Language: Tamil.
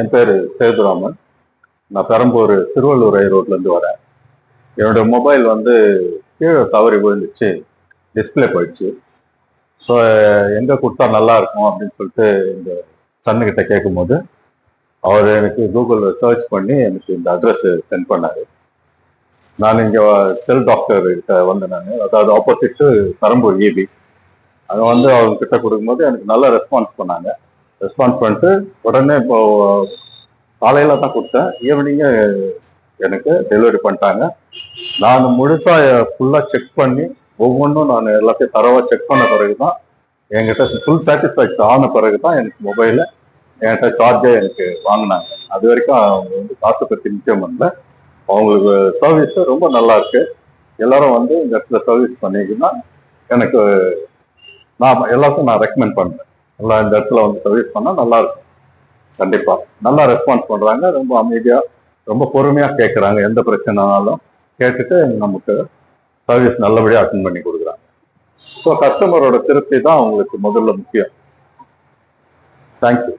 என் பேர் சேதுராமன். நான் பெரம்பூர் திருவள்ளூர் ரோட்லேருந்து வரேன். என்னோடய மொபைல் வந்து கீழே தவறி விழுந்துச்சு, டிஸ்பிளே போயிடுச்சு. ஸோ எங்கே கொடுத்தா நல்லா இருக்கும் அப்படின்னு சொல்லிட்டு இந்த சன்னுக்கிட்ட கேட்கும்போது அவர் எனக்கு கூகுளில் சர்ச் பண்ணி எனக்கு இந்த அட்ரஸ் சென்ட் பண்ணார். நான் இங்கே செல் டாக்டர் கிட்ட வந்து அதாவது ஆப்போசிட்டு பெரம்பூர் EB அதை வந்து அவங்க கிட்ட கொடுக்கும்போது எனக்கு நல்ல ரெஸ்பான்ஸ் பண்ணாங்க. ரெஸ்பான்ஸ் பண்ணிட்டு உடனே இப்போ காலையில தான் கொடுத்தேன், ஈவினிங்கே எனக்கு டெலிவரி பண்ணிட்டாங்க. நான் முழுசா ஃபுல்லாக செக் பண்ணி ஒவ்வொன்றும் நான் எல்லாத்தையும் தரவாக செக் பண்ண பிறகு தான் என்கிட்ட ஃபுல் சாட்டிஸ்ஃபேக்ஷன் ஆன பிறகு தான் எனக்கு மொபைலில் என்கிட்ட சார்ஜே எனக்கு வாங்கினாங்க. அது வரைக்கும் அவங்க வந்து காசை பற்றி முக்கியம் பண்ணல. அவங்களுக்கு சர்வீஸ் ரொம்ப நல்லா இருக்கு. எல்லாரும் வந்து இந்த இடத்துல சர்வீஸ் பண்ணிங்கன்னா எனக்கு நான் எல்லாத்தையும் நான் ரெக்கமெண்ட் பண்ணுறேன். நல்லா இந்த இடத்துல வந்து சர்வீஸ் பண்ணால் நல்லா இருக்கும். கண்டிப்பா நல்லா ரெஸ்பான்ஸ் பண்றாங்க. ரொம்ப அமைதியா ரொம்ப பொறுமையா கேட்கறாங்க. எந்த பிரச்சனைனாலும் கேட்டுட்டு நமக்கு சர்வீஸ் நல்லபடியா அட்டென்ட் பண்ணி கொடுக்குறாங்க. ஸோ கஸ்டமரோட திருப்தி தான் அவங்களுக்கு முதல்ல முக்கியம். தேங்க்யூ.